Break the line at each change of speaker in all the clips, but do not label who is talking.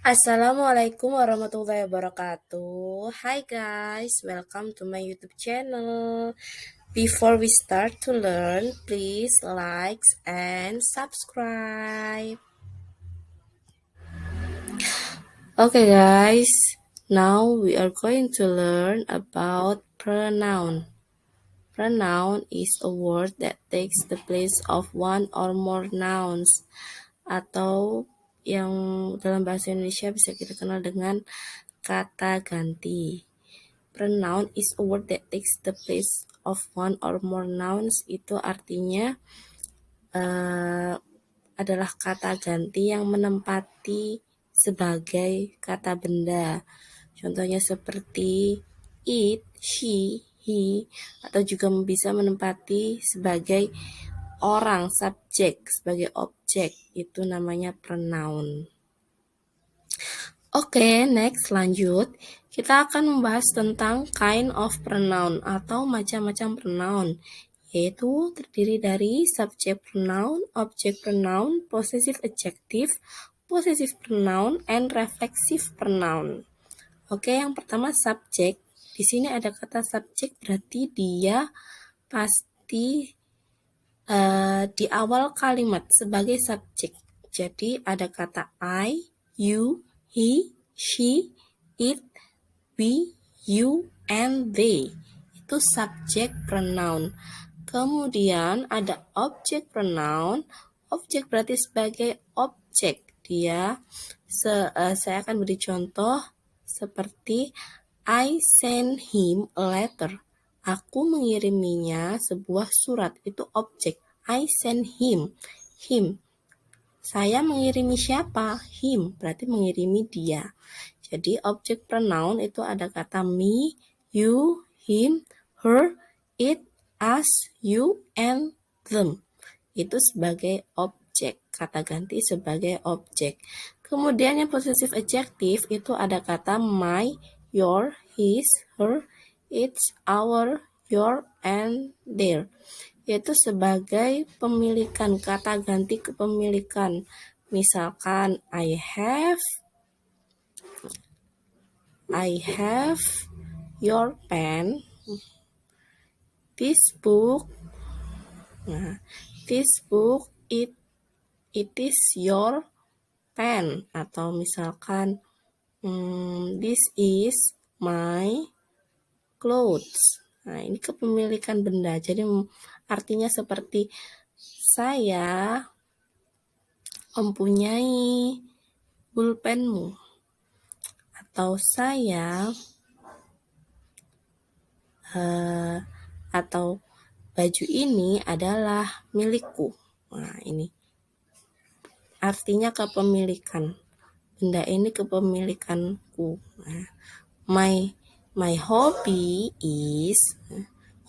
Assalamualaikum warahmatullahi wabarakatuh. Hi guys, welcome to my YouTube channel. Before we start to learn, please like and subscribe. Okay guys, now we are going to learn about pronoun. Pronoun is a word that takes the place of one or more nouns, atau yang dalam bahasa Indonesia bisa kita kenal dengan kata ganti. Pronoun is a word that takes the place of one or more nouns. Itu artinya adalah kata ganti yang menempati sebagai kata benda. Contohnya seperti it, she, he, atau juga bisa menempati sebagai orang, subjek, sebagai objek. Itu namanya pronoun. Oke, next lanjut. Kita akan membahas tentang kind of pronoun atau macam-macam pronoun, yaitu terdiri dari subject pronoun, object pronoun, possessive adjective, possessive pronoun, and reflexive pronoun. Oke, yang pertama subject. Di sini ada kata subject, berarti dia pasti di awal kalimat sebagai subjek. Jadi ada kata I, you, he, she, it, we, you, and they. Itu subjek pronoun. Kemudian ada object pronoun. Objek berarti sebagai objek. Saya akan beri contoh seperti I sent him a letter. Aku mengiriminya sebuah surat. Itu objek. I sent him. Him. Saya mengirimi siapa? Him. Berarti mengirimi dia. Jadi objek pronoun itu ada kata me, you, him, her, it, us, you, and them. Itu sebagai objek. Kata ganti sebagai objek. Kemudian yang possessive adjective itu ada kata my, your, his, her, its, our, your, and their. Yaitu sebagai pemilikan, kata ganti kepemilikan. Misalkan I have your pen. This book. Nah, this book it is your pen. Atau misalkan this is my clothes. Nah, ini kepemilikan benda. Jadi artinya seperti saya mempunyai pulpenmu, atau saya atau baju ini adalah milikku. Nah, ini artinya kepemilikan. Benda ini kepemilikanku. Nah, my hobby is,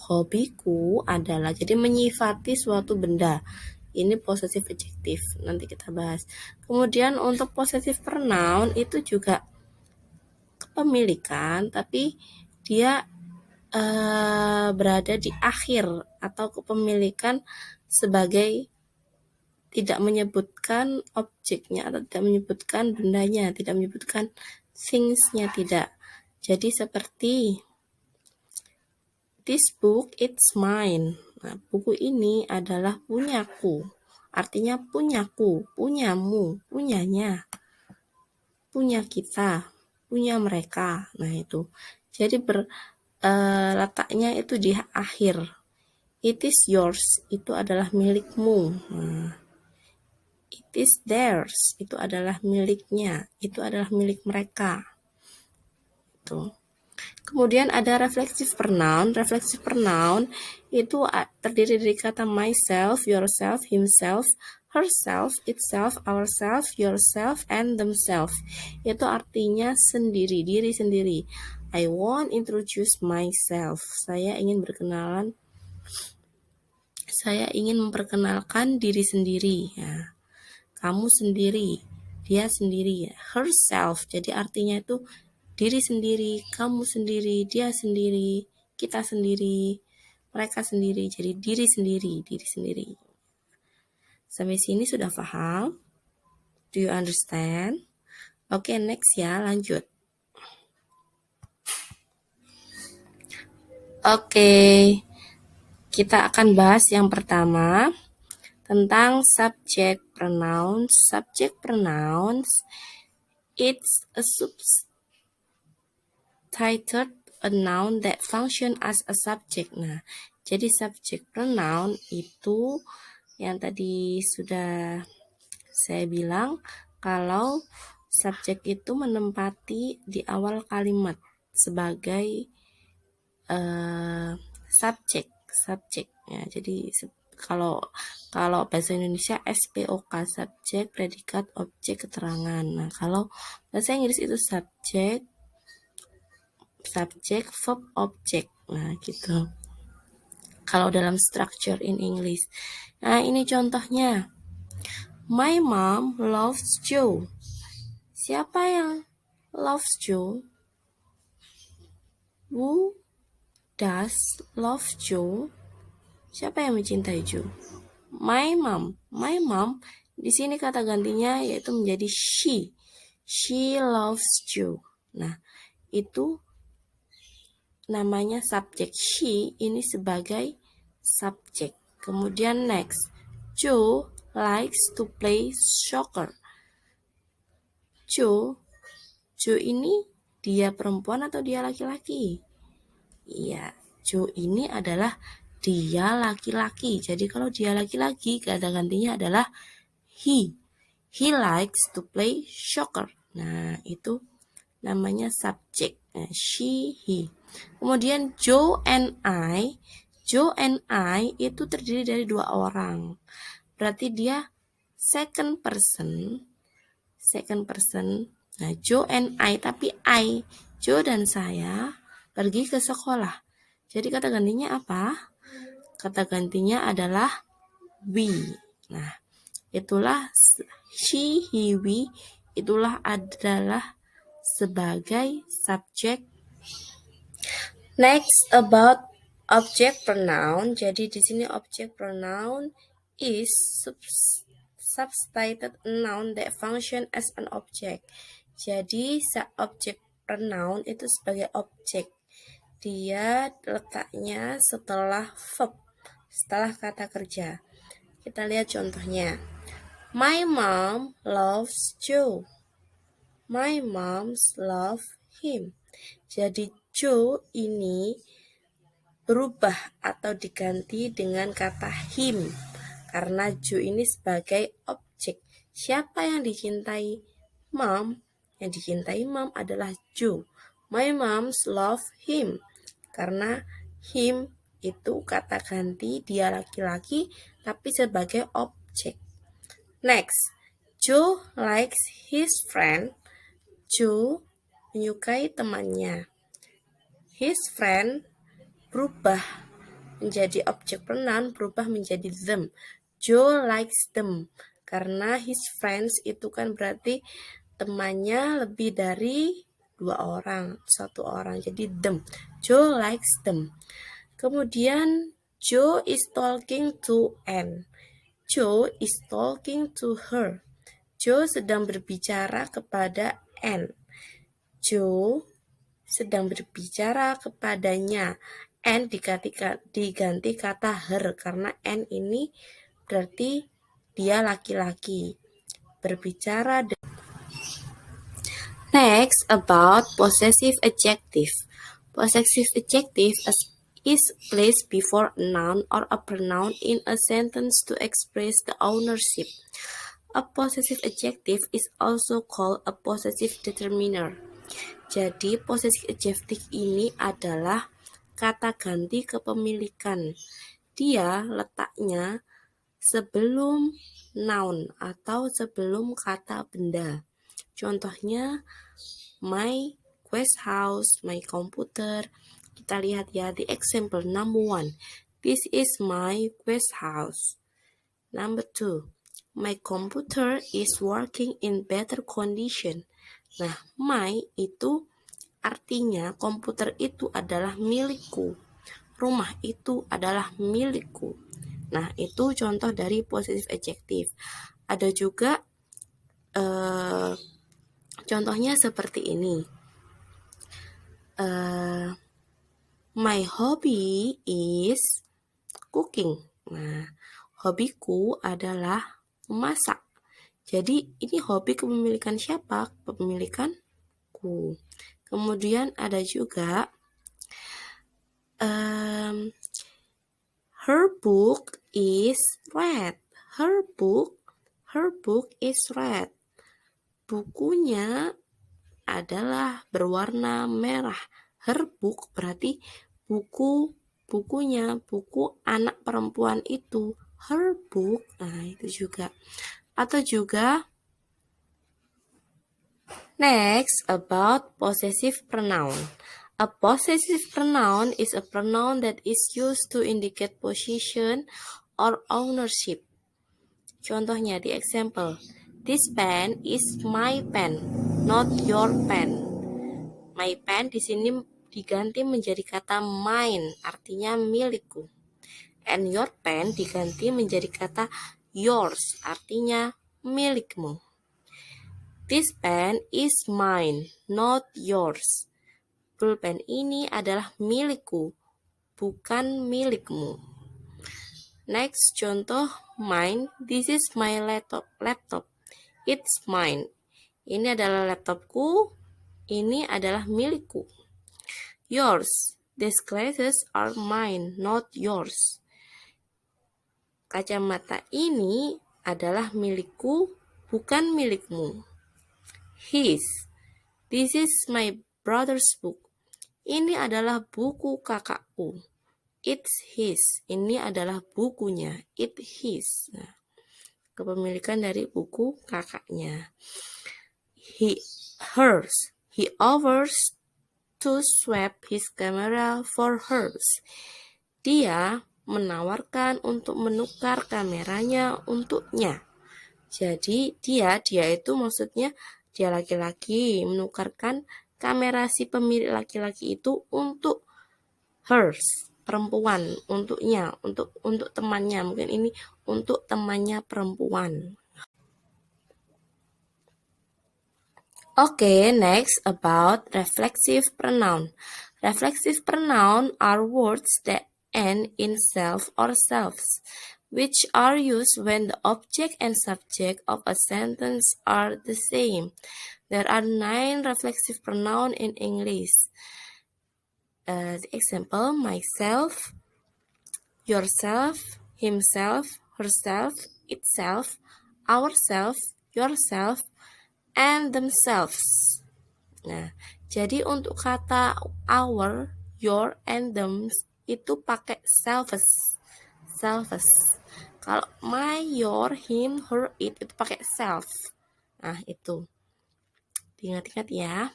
hobiku adalah. Jadi menyifati suatu benda. Ini possessive adjective. Nanti kita bahas. Kemudian untuk possessive pronoun itu juga kepemilikan, tapi dia berada di akhir atau kepemilikan sebagai tidak menyebutkan objeknya atau tidak menyebutkan bendanya, tidak menyebutkan things-nya, tidak. Jadi seperti this book it's mine. Nah, buku ini adalah punyaku. Artinya punyaku, punyamu, punyanya, punya kita, punya mereka. Nah, itu. Jadi letaknya itu di akhir. It is yours, itu adalah milikmu. Nah, it is theirs, itu adalah miliknya, itu adalah milik mereka. Itu. Kemudian ada reflexive pronoun. Reflexive pronoun itu terdiri dari kata myself, yourself, himself, herself, itself, ourself, yourself, and themselves. Itu artinya sendiri, diri sendiri. I want introduce myself. Saya ingin memperkenalkan diri sendiri. Ya. Kamu sendiri, dia sendiri. Herself, jadi artinya itu diri sendiri, kamu sendiri, dia sendiri, kita sendiri, mereka sendiri. Jadi diri sendiri, diri sendiri. Sampai sini sudah paham? Do you understand? Oke, next ya, lanjut. Oke, kita akan bahas yang pertama tentang subject pronouns. Subject pronouns, it's a substituted a noun that function as a subject. Nah, jadi subject pronoun itu yang tadi sudah saya bilang, kalau subjek itu menempati di awal kalimat sebagai subjek. Ya, jadi kalau bahasa Indonesia SPOK, subjek, predikat, objek, keterangan. Nah, kalau bahasa Inggris itu subjek, verb, objek. Nah, gitu. Kalau dalam structure in English. Nah, ini contohnya. My mom loves Joe. Siapa yang loves Joe? Who does love Joe? Siapa yang mencintai Joe? My mom. My mom di sini kata gantinya yaitu menjadi she. She loves Joe. Nah, itu namanya subjek. She ini sebagai subjek. Kemudian next. Joe likes to play soccer. Joe ini dia perempuan atau dia laki-laki? Iya, Joe ini adalah dia laki-laki. Jadi kalau dia laki-laki, kata gantinya adalah he. He likes to play soccer. Nah, itu namanya subjek. Nah, she, he. Kemudian Joe and I. Joe and I itu terdiri dari dua orang. Berarti dia second person. Nah, Joe and I, tapi I, Joe dan saya pergi ke sekolah. Jadi kata gantinya apa? Kata gantinya adalah we. Nah, itulah she, he, we, itulah adalah sebagai subjek. Next about object pronoun. Jadi di sini object pronoun is substituted noun that function as an object. Jadi object pronoun itu sebagai objek. Dia letaknya setelah verb, setelah kata kerja. Kita lihat contohnya. My mom loves Joe. My moms love him. Jadi Joe ini berubah atau diganti dengan kata him. Karena Joe ini sebagai objek. Siapa yang dicintai mom? Yang dicintai mom adalah Joe. My moms love him. Karena him itu kata ganti, dia laki-laki tapi sebagai objek. Next, Joe likes his friend. Joe menyukai temannya. His friend berubah menjadi objek pronoun, berubah menjadi them. Joe likes them. Karena his friends itu kan berarti temannya lebih dari dua orang, satu orang. Jadi them. Joe likes them. Kemudian Joe is talking to Anne. Joe is talking to her. Joe sedang berbicara kepada Anne. Joe sedang berbicara kepadanya. Anne diganti kata her karena Anne ini berarti dia laki-laki. Berbicara. Next, about possessive adjective. Possessive adjective is placed before a noun or a pronoun in a sentence to express the ownership. A possessive adjective is also called a possessive determiner. Jadi, possessive adjective ini adalah kata ganti kepemilikan. Dia letaknya sebelum noun atau sebelum kata benda. Contohnya, my quest house, my computer. Kita lihat ya di example number 1. This is my quest house. Number 2. My computer is working in better condition. Nah, my itu artinya komputer itu adalah milikku. Rumah itu adalah milikku. Nah, itu contoh dari possessive adjective. Ada juga Contohnya seperti ini. My hobby is cooking. Nah, hobiku adalah memasak. Jadi ini hobi kepemilikan siapa? Kepemilikanku. Kemudian ada juga her book is red. Her book is red. Bukunya adalah berwarna merah. Her book berarti bukunya, buku anak perempuan itu. Her book, nah itu juga. Atau juga next about possessive pronoun. A possessive pronoun is a pronoun that is used to indicate possession or ownership. Contohnya di example, this pen is my pen, not your pen. My pen di sini diganti menjadi kata mine, artinya milikku. And your pen diganti menjadi kata yours, artinya milikmu. This pen is mine, not yours. Pulpen ini adalah milikku, bukan milikmu. Next, contoh mine. This is my laptop. It's mine. Ini adalah laptopku, ini adalah milikku. Yours. These glasses are mine, not yours. Kacamata ini adalah milikku, bukan milikmu. His. This is my brother's book. Ini adalah buku kakakku. It's his. Ini adalah bukunya. It's his. Nah, kepemilikan dari buku kakaknya. Hers. He offers to swap his camera for hers. Dia menawarkan untuk menukar kameranya untuknya. Jadi dia itu maksudnya dia laki-laki menukarkan kamera si pemilik laki-laki itu untuk hers, perempuan, untuknya, untuk temannya. Mungkin ini untuk temannya perempuan. Okay, next about reflexive pronoun. Reflexive pronoun are words that end in self or selves, which are used when the object and subject of a sentence are the same. There are 9 reflexive pronouns in English. Example, myself, yourself, himself, herself, itself, ourself, yourself, and themselves. Nah, jadi untuk kata our, your, and them itu pakai selves. Kalau my, your, him, her, it itu pakai self. Nah, itu. Ingat-ingat ya.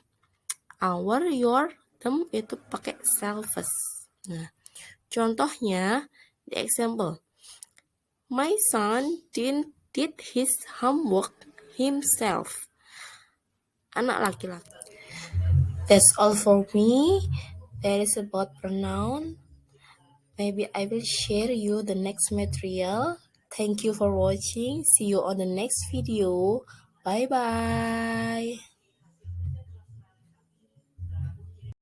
Our, your, them itu pakai selves. Nah, contohnya di example. My son did his homework himself. Anak laki-laki. That's all for me. That is about pronoun. Maybe I will share you the next material. Thank you for watching. See you on the next video. Bye-bye.